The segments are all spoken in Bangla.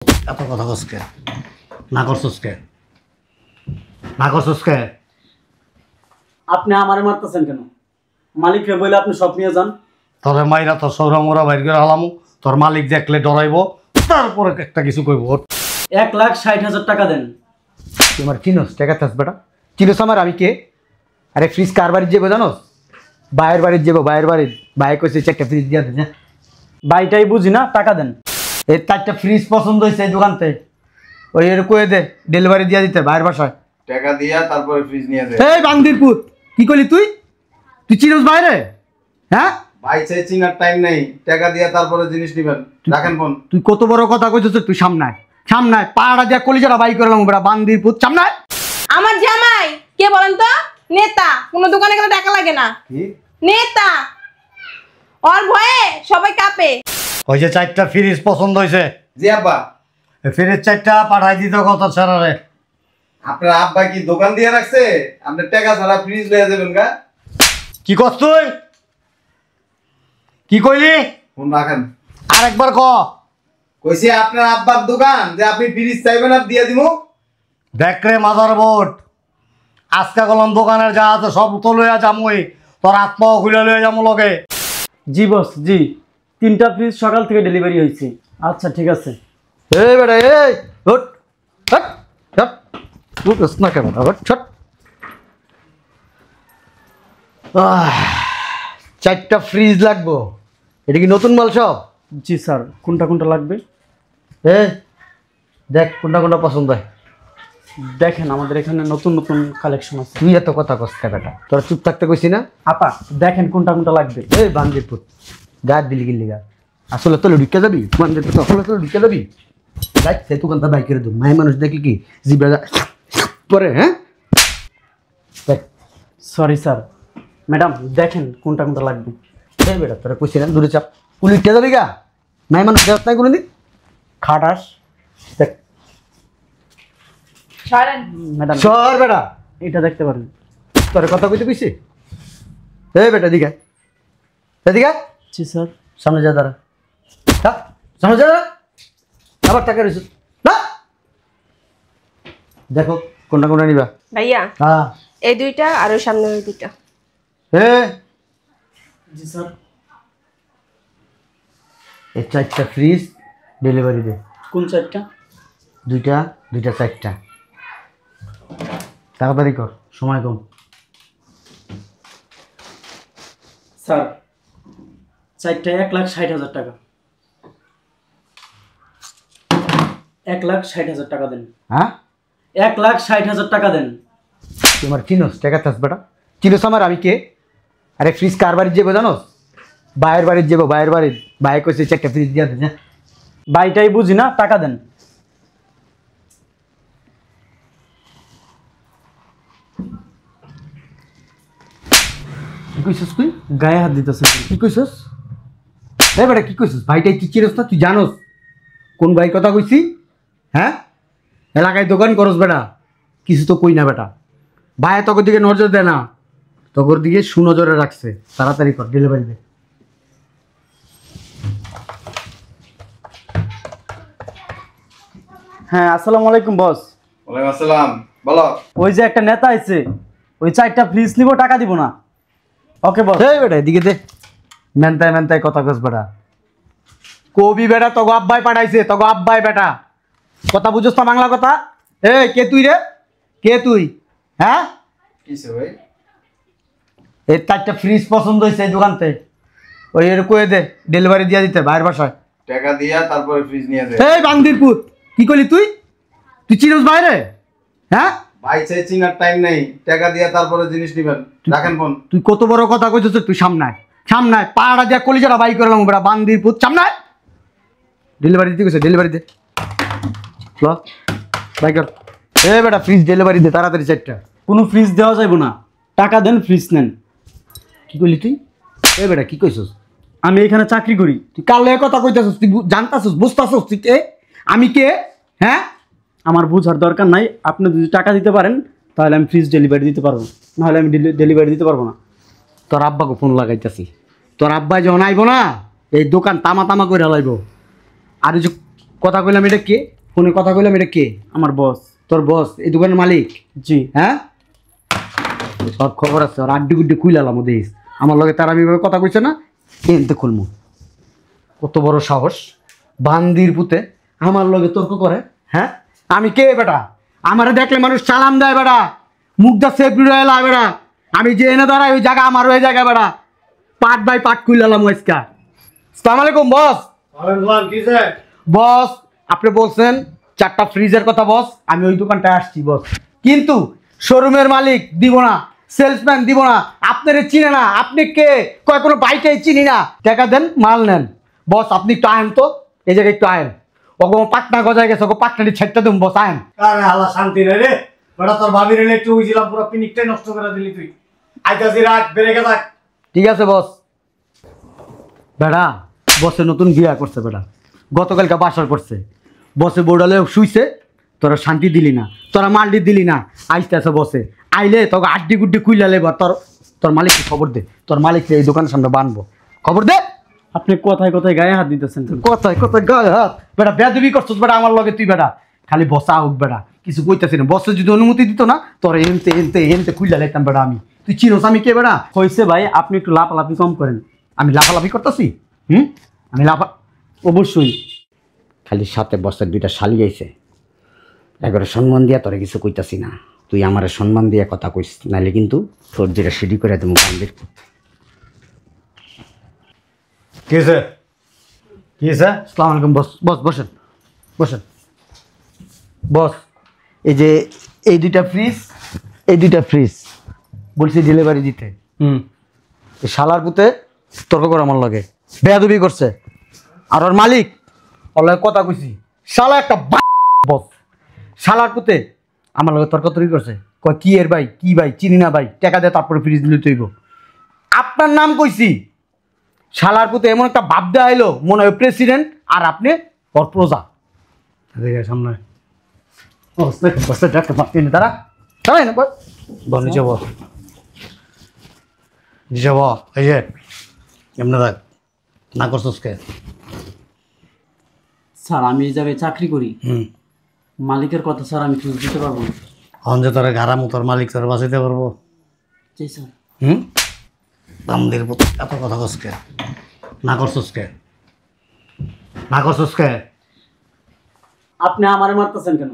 এত কথা কসকে না করছস কে না করছস কে? আপনি আমারে মারতেছেন কেন? মালিকরে বলে আপনি সব নিয়ে যান। তোরে মাইরা তোর সৌরা মোরা বাইর করে হালামু, তোর মালিক দেখলে ডরাইবো, তারপরে একটা কিছু কইব। 1,60,000 টাকা দেন। তোমার চিনোস টাকা থাস বেটা, চিনোস আমার আমি কে? আরে ফ্রিজ কার বাড়ির যাবো জানোস? বাইরের বাড়ির যাবো, বাইরের বাড়ির ভাই কইছে একটা ফ্রিজ দিয়া দেন। বাইটাই বুঝি না, টাকা দেন। এই চারটা ফ্রিজ পছন্দ হয়েছে এই দোকানতে, ওই এর কয়ে দে ডেলিভারি দিয়া দিতে বাইরের বাসায়। টাকা দিয়া তারপরে ফ্রিজ নিয়ে দে। এই বান্দির পুত, কি করলি তুই? তুই চিনোস বাইরে? হ্যাঁ ভাই চাই চিনার টাইম নেই, টাকা দিয়া তারপরে জিনিস নিবেন। রাখেন ফোন। তুই কত বড় কথা কইছিস? তুই সামনায় সামনায় পাড়া দিয়া কলিজারা বাই করলাম বেটা বান্দির পুত, সামনায়। আমার জামাই কে বলেন তো? নেতা। কোনো দোকানে গেলে টাকা লাগে না। কি নেতা, ওর ভয়ে সবাই কাঁপে। ওই যে 4টা ফ্রিজ পছন্দ হয়েছে, জি আব্বা। ফ্রিজ 4টা পাঠাই দিত কত ছাড়ারে। আপনার আব্বা কি দোকান দিয়ে রাখছে? আপনি টাকা ছাড়া ফ্রিজ লয়ে যাবেন গা? কি করছ তুই? কি কইলি? ফোন রাখেন। আরেকবার ক। কইছি আপনার আব্বার দোকান, যে আপনি ফ্রিজ চাইবেন আর দিয়ে দিমু। দেখ রে মাদার বোর্ড, আজকা কলম দোকানের যা আছে সব তো লইয়া যামুই, তোর আত্মাও খুলে লইয়া যামু লগে। জি বস, জি 3টা ফ্রিজ সকাল থেকে ডেলিভারি হয়েছে। আচ্ছা ঠিক আছে। এই বেটা এই হট হট হট, তুই কস না কেন হট ছট। 4টা ফ্রিজ লাগবো, এটা কি নতুন মাল সব? জি স্যার, কোনটা কোনটা লাগবে এই দেখ কোনটা কোনটা পছন্দ হয়। দেখেন, আমাদের এখানে নতুন নতুন কালেকশন আছে। তুই এত কথা কস কে বেটা? তোরা চুপ থাকতে কইছি না? আপা দেখেন কোনটা কোনটা লাগবে। এই বান্দির পুত, গা দিলি গিল্লি গা, আসলে তো ঢুকে যাবি বান্দির পুত, আসলে তো ঢুকে যাবি। দেখ সে দোকানটা বাই করে দেব, মায়ের মানুষ দেখলি কি জিব্রা পরে। হ্যাঁ দেখ সরি স্যার, ম্যাডাম দেখেন কোনটা কোনটা লাগবে। এই বেটা তোরা কইছি না দূরে চাপ, কুলি উঠে যাবি গা, মায়ের মানুষ দেখ নাই কোনোদিন। খাটাস দেখ ম্যাডাম, সর বেটা, এটা দেখতে পারেন। তোর কথা কইতে কইছি। এই বেটা দিকে এদিকে জি স্যার। সামনে যা দাঁড়া, সামনে যা দাঁড়া, আবার টাকা রয়েছে না। দেখো কোনটা কোনটা নিবা। ভাইয়া হ্যাঁ এই দুইটা আর ওই সামনে ওই দুইটা। জি স্যার। এই 4টা ফ্রিজ ডেলিভারি দে। কোন চারটা? দুইটা দুইটা 4টা, তাড়াতাড়ি কর, সময় কম। স্যার চারটা 1,60,000 টাকা। 1,60,000 টাকা দেন। হ্যাঁ 1,60,000 টাকা দেন। তোমার চিনোস টাকা থাস বেটা, চিনোস আমার আমি কে? আরে ফ্রিজ কার বাড়ির যাবো জানোস? বাইরের বাড়ির যাবো, বাইরের বাড়ির ভাই কইছে একটা ফ্রিজ দিয়া দেন। বাইটাই বুঝি না, টাকা দেন। কি কইছিস তুই? গায়ে হাত দিতেছেন। কি কইছিস? এই বেটা কি কইছিস? ভাইটাই তুই চিনোস না? তুই জানোস কোন ভাই কথা কইছি? হ্যাঁ এলাকায় দোকান করস বেটা, কিছু তো কই না বেটা। ভাই তোর দিকে নজর দে না, তোর দিকে সুনজরে রাখছে। তাড়াতাড়ি কর, ডেলিভারি দে। হ্যাঁ আসসালামু আলাইকুম বস। ওয়ালাইকুম আসসালাম, বলো। ওই যে একটা নেতা আছে, ওই 4টা ফ্রিজ নিব, টাকা দিব না। ওকে বস। এই বেটা এদিকে দে, মেনতায় মেনতায় কথা কস বেটা। কবি বেটা তোগো আব্বাই পাঠাইছে, তোগো আব্বাই বেটা, কথা বুঝোস না বাংলা কথা? এই কে তুই রে? কে তুই? হ্যাঁ কিসে ভাই? এই 4টা ফ্রিজ পছন্দ হয়েছে এই দোকানতে, ওই এর কয়ে দে ডেলিভারি দিয়া দিতে বাইরের বাসায়। টাকা দিয়া তারপরে ফ্রিজ নিয়ে দে। এই বান্দির পুত, কি করলি তুই? তুই চিনোস বাইরে? হ্যাঁ ভাই চাই চিনার টাইম নেই, টাকা দিয়া তারপরে জিনিস নিবেন। রাখেন ফোন। তুই কত বড় কথা কইছিস? তুই সামনায় সামনায় পাড়া দিয়া কলিজারা বাই করলাম বেটা বান্দির পুত, সামনায়। ডেলিভারি দিতে গেছে, ডেলিভারি দে ল বাই কর। এ বেটা ফ্রিজ ডেলিভারি দে তাড়াতাড়ি 4টা। কোনো ফ্রিজ দেওয়া যাইব না, টাকা দেন, ফ্রিজ নেন। কি করলি তুই? এ বেটা কি কইছিস? আমি এখানে চাকরি করি। তুই কাল লয়ে কথা কইতাছিস? তুই জানতাছিস, বুঝতাছিস তুই কে? আমি কে? হ্যাঁ আমার বুঝার দরকার নাই। আপনি যদি টাকা দিতে পারেন তাহলে আমি ফ্রিজ ডেলিভারি দিতে পারবো, নাহলে আমি ডেলিভারি দিতে পারবো না। তোর আব্বাকে ফোন লাগাইতাছি, তোর আব্বা যখন আইব না এই দোকান তামা তামা করে লাইব। আর এই যে কথা কইলাম এটা কে? ফোনে কথা কইলাম এটা কে? আমার বস। তোর বস, এই দোকানের মালিক? জি। হ্যাঁ, সব খবর আছে। আর আড্ডি গুড্ডি খুইলাম দেশ আমার লগে তার আমি কথা কইছে না, এনতে খুলমু। কত বড় সাহস, বান্দির পুতে আমার লগে তর্ক করে। হ্যাঁ, আমি কে বেটা? আমারে দেখলে মানুষ সালাম দেয় বেটা, মুখটা সেফ রয়েলা বেটা। আমি যে এনে দাঁড়াই ওই জায়গা আমার ওই জায়গা বেটা। পাট বাই পাট খুইলাম আজকা। আসসালামু আলাইকুম বস। বস আপনি বলছেন 4টা ফ্রিজের কথা বস, আমি ওই দোকানটায় আসছি বস, কিন্তু শোরুমের মালিক দিব না, সেলসম্যান দিব না, আপনারে চিনে না। আপনি কে? কয় কোনো বাইকটাই চিনি না। টাকা দেন, মাল নেন। বস আপনি একটু আয়েন তো, এই জায়গায় একটু আয়েন। ওগো পাটনা গজায় গেছে, ওগো পাটনাটি ছেড়তে দেবো বস, আয়েন। আরে আল্লাহ শান্তি রে রে বেটা, তোর ভাবির এলে একটু হইছিলাম, পুরো পিনিকটাই নষ্ট করে দিলি তুই। আইতাছি রাখ, বেরেকে থাক। ঠিক আছে বস। বেড়া বসে নতুন বিয়া করছে বেড়া, গতকালকে বাসর করছে। বসে বোর্ডালে শুইছে, তোরা শান্তি দিলি না, তোরা মালটি দিলি না। আইসতে আছে বসে, আইলে তোকে আড্ডি গুড্ডি কুইলা লেবার। তোর মালিককে খবর দে, তোর মালিককে এই দোকানের সামনে বানবো। খবর দে। আপনি কথায় কথায় গায়ে হাত দিতেছেন কেন? কোথায় কোথায় গায়ে হাত? বেটা বেয়াদবি করছিস বেটা আমার লগে তুই বেটা। খালি বসা হোক বেটা, কিছু কইতাছি না। বসে যদি অনুমতি দিত না, তোর এনতে এনতে এনতে খুইলা লেতাম বেটা আমি। তুই চিনোস আমি কে বেটা? হয়েছে ভাই, আপনি একটু লাফালাফি কম করেন। আমি লাফালাফি করতেছি? আমি অবশ্যই। খালি সাথে বসের 2টা শালি আইছে, একবারে সম্মান দিয়া তোরে কিছু কইতাছি না। তুই আমারে সম্মান দিয়া কথা কইস, নাইলে কিন্তু তোর যেটা সিডি করে দেবো বান্দির। কিসে কিসে? আসসালামু আলাইকুম বস। বস বসেন বসেন। বস এই যে এই 2টা ফ্রিজ, এই 2টা ফ্রিজ বলছি ডেলিভারি দিতে। এই শালার পুতে তর্ক করে আমার লগে, বেয়াদবি করছে। আর ওর মালিক ওর লগে কথা কইছি, শালা একটা বস। শালার পুতে আমার লগে তর্ক তর্কি করছে, কয় কি এর ভাই, কি ভাই চিনি না ভাই, টাকা দে তারপরে ফ্রিজ দিলে তৈব। আপনার নাম কইছি। শালার পুতে এমন একটা ভাব দেওয়া এলো মনে হয় প্রেসিডেন্ট, আর আপনি ওর প্রজা। এদিকে সামনে তারা তারাই না বল, নিচে বল, নিচে বল। এই যে এমনি দেখ, না করছিস কে? স্যার আমি এই জায়গায় চাকরি করি, হুম, মালিকের কথা স্যার আমি ফিজ দিতে পারবো না। হন যে তোর গারামু তোর মালিক তোর বাঁচাইতে পারবো? জি স্যার। দামদের এত কথা কস কে? না করছিস কে? না করছিস কে? আপনি আমারে মারতেছেন কেন?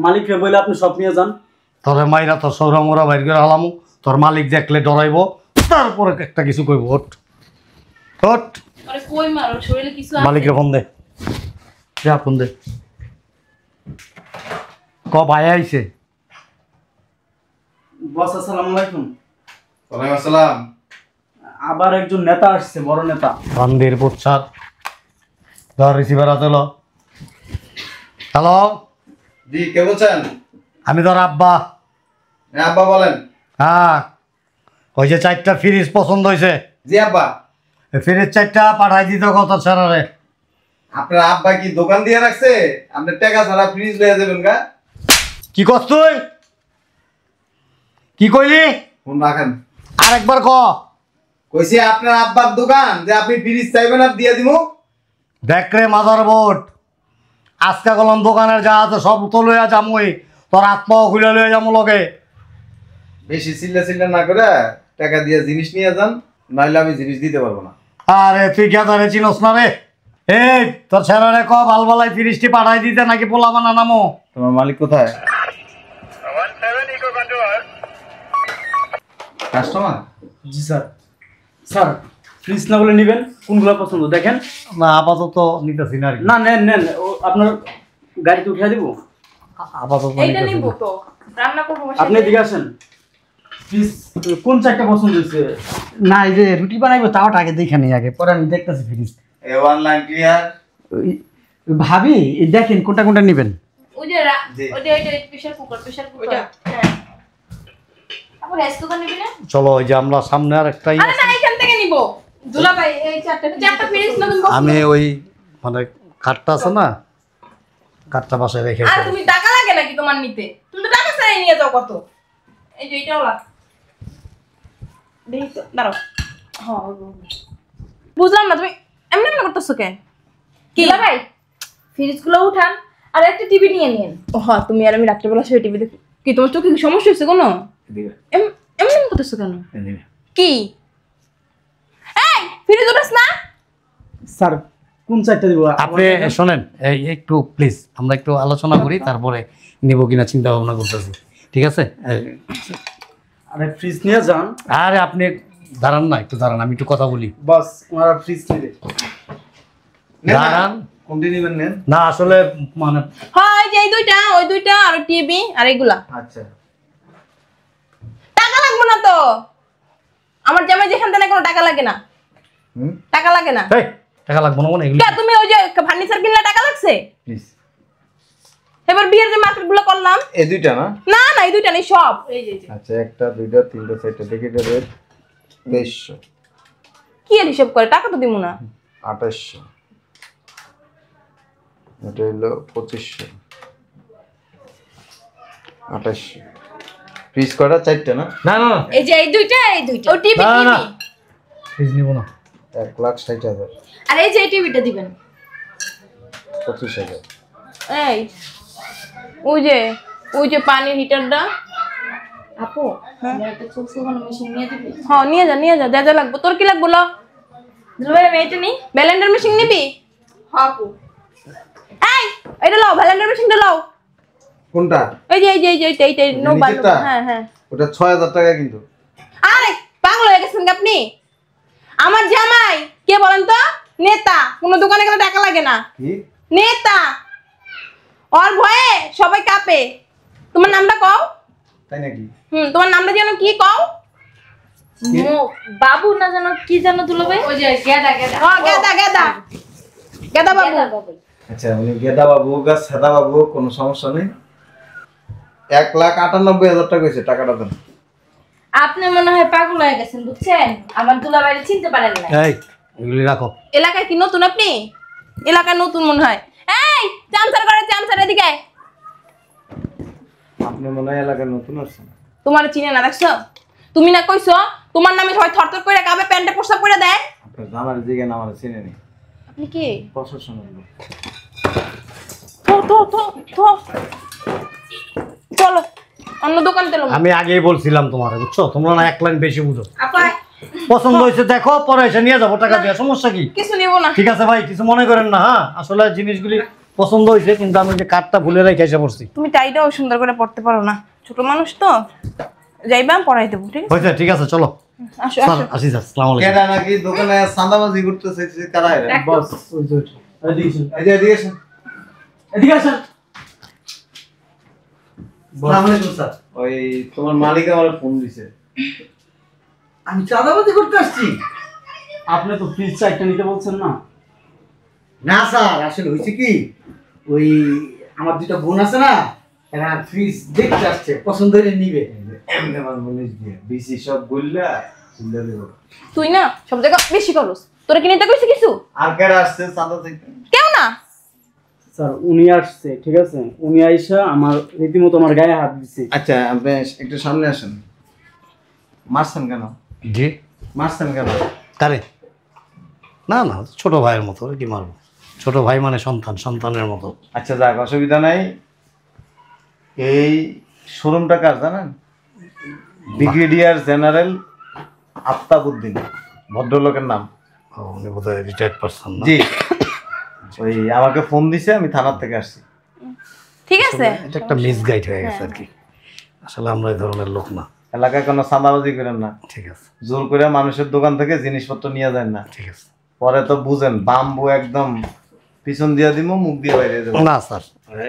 মালিকরে বলে আপনি সব নিয়ে যান। তোরে মাইরা তোর সৌরা মোরা বাইর করে হালামু, তোর মালিক দেখলে ডরাইবো, তারপরে একটা কিছু কইব। ওট ওট, আরে কই মারো, শরীরে কিছু মালিকরে ফোন দে, যা ফোন দে। ক ভাই আইছে? বস আসসালামু আলাইকুম। ওয়ালাইকুম আসসালাম। আবার একজন নেতা আসছে, বড় নেতা। বান্দির পুচ্ছার, ধর রিসিভার আছে। হ্যালো, জি কে বলছেন? আমি তোর আব্বা। হ্যাঁ আব্বা বলেন। হ্যাঁ, ওই যে 4টা ফ্রিজ পছন্দ হয়েছে, জি আব্বা। ফ্রিজ 4টা পাঠাই দিত কত ছাড়ারে। আপনার আব্বা কি দোকান দিয়ে রাখছে? আপনি টাকা ছাড়া ফ্রিজ লয়ে যাবেন গা? কি করছ তুই? কি কইলি? ফোন রাখেন। আরেকবার ক। কইছি আপনার আব্বার দোকান, যে আপনি ফ্রিজ চাইবেন আর দিয়ে দিব। দেখ রে মাদার বোর্ড, আজকা গলম দোকানের যা আছে সব তো লইয়া যামই, তোর আত্মাও খুলে লইয়া যাবো লগে। বেশি চিল্লা চিল্লা না করে টাকা দিয়ে জিনিস নিয়ে যান, নাইলে আমি জিনিস দিতে পারবো না। আরে তুই গেদারে চিনস না রে? এই তোর ছেড়ারে ক ভালবালাই ফ্রিজটি পাঠাই দিতে নাকি পোলা বানা নামো। তোমার মালিক কোথায়? কাস্টমার? জি স্যার। স্যার ফ্রিজ না বলে নেবেন, কোনগুলো পছন্দ দেখেন। না আপাতত নিতেছি না আর কি। না নেন নেন, আপনার গাড়িতে উঠিয়ে দিব। আপাতত এইটা নিতেছি নিব না। তো, রান্না করবো বসে। আপনি এদিকে আসেন। ফ্রিজ কোন চারটা পছন্দ হয়েছে? না এই যে রুটি বানাইবো তাওটা আগে দেখে নেই, আগে পরে আমি দেখতেছি ফ্রিজ। A1 line clear. ভাবি এই দেখেন কোনটা কোনটা নেবেন। ওই যে জি। ওই যে প্রেসার কুকার হ্যাঁ। আপনি রাইস কুকার নিবি না? চলো ওই যে আমরা সামনে আর একটা আরে না, এখান থেকে নিব। দুলা ভাই এই চারটা ফ্রিজ নতুন বক্স। আমি ওই মানে কাঠটা আছে না, কাঠটা বাসায় রেখে আর তুমি টাকা লাগে নাকি তোমার নিতে? তুমি তো টাকা ছাড়াই নিয়ে যাও কত। এই যে এটাও লাগ। দেখি তো, দাঁড়াও। হ্যাঁ বুঝলাম না, তুমি এমনি এমনি করতেছো কেন? কি ভাই ফ্রিজগুলো উঠান আর একটা টিভি নিয়ে নিন। ও হ্যাঁ, তুমি আর আমি রাত্রেবেলা শুয়ে টিভি দেখি। কি তোমার চোখে কি সমস্যা হয়েছে কোনো? এমন করতেছো কেন? কি এই ফ্রিজ উঠাস না? স্যার কোন চারটা দিব? আপনি শোনেন, এই একটু প্লিজ আমরা একটু আলোচনা করি, তারপরে নিব কিনা চিন্তা ভাবনা করতেছি, ঠিক আছে? আরে ফ্রিজ নিয়ে যান। আরে আপনি দাঁড়ান না, একটু দাঁড়ান, আমি একটু কথা বলি। বাস ওনারা ফ্রিজ নিবে। দাঁড়ান। কোনটি নেবেন নেন। না আসলে মানে হ্যাঁ, এই যে এই দুইটা, ওই দুইটা আর টিভি আর এগুলা। আচ্ছা টাকা লাগবে না তো, আমার জামাই যেখান থেকে কোনো টাকা লাগে না। টাকা লাগে না। এই টাকা লাগবে না মানে এগুলো কে তুমি ওই যে ফার্নিচার কিনলে টাকা লাগছে? প্লিজ। এবার বিয়ের যে মার্কেটগুলো করলাম, এই দুইটা না? না না এই দুইটা নেই, সব এই যে আচ্ছা, একটা দুইটা তিনটা চারটা দেখে দেবে। 2200, কি এর হিসাব করে? টাকা তো দিব না। 2800, এটা হলো 2500, 2800। পিস কয়টা? চারটা না? না না না এই যে এই দুইটা, এই দুইটা ও টিভি না, না। টিভি। প্লিজ নিব না। 1,60,000, আর এই যে এই টিভিটা দিবেন। 25,000। এই ওই যে পানির হিটারটা আপু, আমার একটা চোখ শুকানো মেশিন নিয়ে দিবি? হ্যাঁ নিয়ে যা যা লাগবে। তোর কি লাগবে বলো? দিলভাই আমি এটা নি। ব্লেন্ডার মেশিন নিবি? হ্যাঁ আপু। এই এটা লাও, ব্লেন্ডার মেশিনটা লাও। কোনটা? এই যে এইটা নো বাল। নিচেরটা? হ্যাঁ হ্যাঁ। ওটা 6,000 টাকা কিন্তু। আরে পাগল হয়ে গেছেন কি আপনি? আমার জামাই কে বলেন তো? নেতা। কোনো দোকানে গেলে টাকা লাগে না। কি নেতা। ওর ভয়ে সবাই কাঁপে। তোমার নামটা কও। তাই নাকি? তোমার নামটা যেন কি কও? বাবু না জানো কি জানো দুলাভাই? ওই যে গেদা গেদা। হ্যাঁ গেদা বাবু। আচ্ছা, উনি গেদা বাবু গা সাদা বাবু, কোনো সমস্যা নেই। 1,98,000 টাকা হয়েছে, টাকাটা দেন। আপনি মনে হয় পাগল হয়ে গেছেন, বুঝছেন? আমার দুলাভাইরে চিনতে পারেন না। এই এগুলি রাখো। এলাকায় কি নতুন আপনি? এলাকায় নতুন মনে হয়। এই চামচার এদিকে আয়। আপনি মনে হয় এলাকায় নতুন আসছেন। তোমার চিনে না দেখছো? তুমি না কইছো তোমার নামে সবাই থরথর করে কাবে প্যান্টে পোশাক করে দেয়? আপনার আমার দিকে না, আমার চিনে নেই। আপনি কি? প্রশাসনের লোক। থো চলো অন্য দোকান তেল। আমি আগেই বলছিলাম তোমার, বুঝছো? তোমরা না এক লাইন বেশি বুঝো। আপা পছন্দ হয়েছে দেখো, পরে এসে নিয়ে যাবো, টাকা দিয়ে। সমস্যা কি? কিছু নিব না। ঠিক আছে ভাই, কিছু মনে করেন না। হ্যাঁ আসলে জিনিসগুলি পছন্দ হয়েছে, কিন্তু আমি যে কার্ডটা ভুলে রেখে এসে পড়ছি। তুমি টাইটাও সুন্দর করে পড়তে পারো না, ছোট মানুষ তো। যাইবা পড়াই দেবো, ঠিক আছে? হয়েছে, ঠিক আছে, চলো আসো স্যার, আসি স্যার, আসসালামু আলাইকুম। কেডা নাকি দোকানে চাঁদাবাজি করতেছে? কারা এরা? বস ওই যে এদিকে আসুন। এই যে এদিকে আসেন। এদিকে আসুন। আসসালামু আলাইকুম স্যার। ওই তোমার মালিক আমার ফোন দিছে। আমি চাঁদাবাজি করতে আসছি? আপনি তো ফ্রিজ চারটা নিতে বলছেন না? না স্যার, আসলে হয়েছে কি, ওই আমার দুটো বোন আছে না, এরা ফ্রিজ দেখতে আসছে, পছন্দ হলে নিবে। এমনি আমার বলিস দিয়ে বিসি সব বললা চিন্তা দেব। তুই না সব জায়গা বেশি করস। তোরা কি নিতে কইছে কিছু? আর কেডা আসছে চাঁদা থেকে? কেউ না। স্যার উনি আসছে, ঠিক আছে? উনি আইসা আমার রীতিমতো আমার গায়ে হাত দিচ্ছে। আচ্ছা, আপনি একটু সামনে আসেন। মারছেন কেন? জি মারছেন কেন? কারে? না না, ছোট ভাইয়ের মতো, কি মারবো? ছোট ভাই মানে সন্তানের মতো। আচ্ছা যাক, অসুবিধা নাই। এই শোরুমটা কার জানেন? ব্রিগেডিয়ার জেনারেল আফতাবউদ্দিন, ভদ্রলোকের নাম। ও, উনি বোধহয় রিটায়ার্ড পারসন না? জি। ওই আমাকে ফোন দিছে, আমি থানার থেকে আসছি। ঠিক আছে। এটা একটা মিসগাইড হয়ে গেছে আর কি। আসলে আমরা এই ধরনের লোক না। এলাকায় কোনো চাঁদাবাজি করেন না। ঠিক আছে, জোর করে মানুষের দোকান থেকে জিনিসপত্র নিয়ে যায় না। ঠিক আছে। পরে তো বুঝেন, বাম্বু একদম পিছন দিয়ে দিব, মুখ দিয়ে বাইরে যাবো। না স্যার,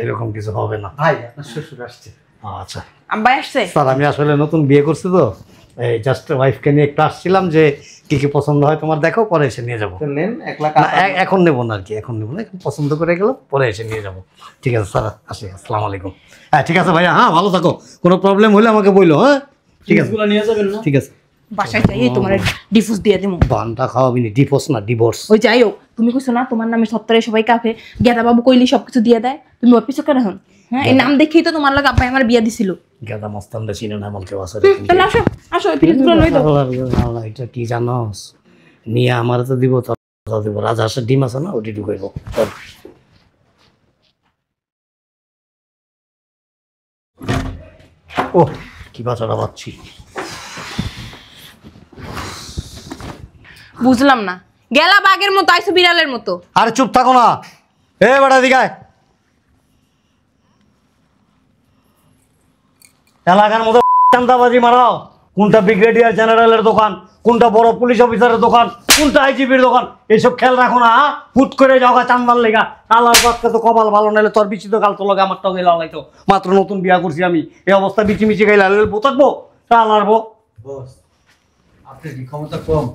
এরকম কিছু হবে না। ভাই আপনার শ্বশুর আসছে। আচ্ছা আব্বাই আসছে? স্যার, আমি আসলে নতুন বিয়ে করছি তো, এই জাস্ট ওয়াইফকে নিয়ে একটু আসছিলাম যে কি কি পছন্দ হয় তোমার দেখো, পরে এসে নিয়ে যাবো। তো নেন 1,00,000 না, এখন নেবো না আর কি, এখন নেবো না, এখন পছন্দ করে গেল, পরে এসে নিয়ে যাবো। ঠিক আছে স্যার, আসি, আসসালামু আলাইকুম। হ্যাঁ ঠিক আছে ভাইয়া, হ্যাঁ ভালো থাকো, কোনো প্রবলেম হলে আমাকে বললো। হ্যাঁ ঠিক আছে, ফ্রিজগুলো নিয়ে যাবেন না? ঠিক আছে। বাসায় যাই তোমার ডিভোর্স দিয়ে দিমু। বানটা খাওয়াবি নি, ডিভোর্স না ডিভোর্স। ওই যাই হোক, তুমি কইছো না তোমার নামে সত্তরে সবাই কাফে, গেদা বাবু কইলি সবকিছু দিয়ে দেয়, তুমি ওর পিছু কেন হন? হ্যাঁ, এই নাম দেখেই তো তোমার লাগে আব্বাই আমার বিয়া দিছিল। গাদা মস্তানটা চিনে না এমন কেউ আছে? তাহলে আসো আসো, ওই ফ্রিজগুলো লই দাও। এটা কি জানোস, নিয়ে আমার তো দিব, তো দিব রাজা হাঁসের ডিম আছে না, ওটি ঢুকাইব। ও কি বাঁচাটা পাচ্ছি। বুঝলাম না, গেলা বাঘের মতো আইসো বিড়ালের মতো। আরে চুপ থাকো না, এ বেটা দিঘায় এলাকার মতো চান্দাবাজি মারাও। কোনটা ব্রিগেডিয়ার জেনারেলের দোকান, কোনটা বড় পুলিশ অফিসারের দোকান, কোনটা আইজিপির দোকান, এইসব খেয়াল রাখো না। হুট করে যাও চান্দার লেগা। আল্লাহর বাচ্চা তো কপাল ভালো নাইলে তোর বিচিত কাল তো লগে আমারটাও গেলে লাইতো। মাত্র নতুন বিয়া করছি আমি, এই অবস্থা বিচি মিচি গাইলে বউ থাকবো তা আল্লাহর বউ। বস আপনার কি ক্ষমতা কম?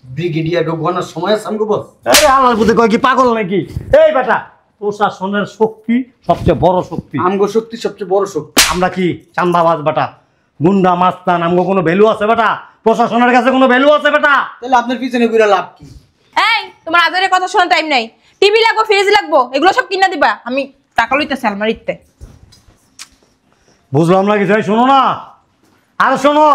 ব্রিগেডিয়ার ঢোকানোর সময় আছে আমগো বস? আরে আল্লাহর বুঝে কয় কি পাগল নাকি? এই বেটা প্রশাসনের শক্তি সবচেয়ে বড় শক্তি। আমগো শক্তি সবচেয়ে বড় শক্তি। আমরা কি চান্দাবাজ বেটা, গুন্ডা মাস্তান, আমগো কোনো ভ্যালু আছে বেটা? প্রশাসনের কাছে কোনো ভ্যালু আছে বেটা? তাহলে আপনার পিছনে ঘুরে লাভ কি? এই তোমার আজের কথা শোনার টাইম নাই। টিভি লাগবো, ফ্রিজ লাগবো, এগুলো সব কিনা দিবা। আমি টাকা লইতেছি আলমারিতে। বুঝলাম না কিছু, শোনো না আর শোনো,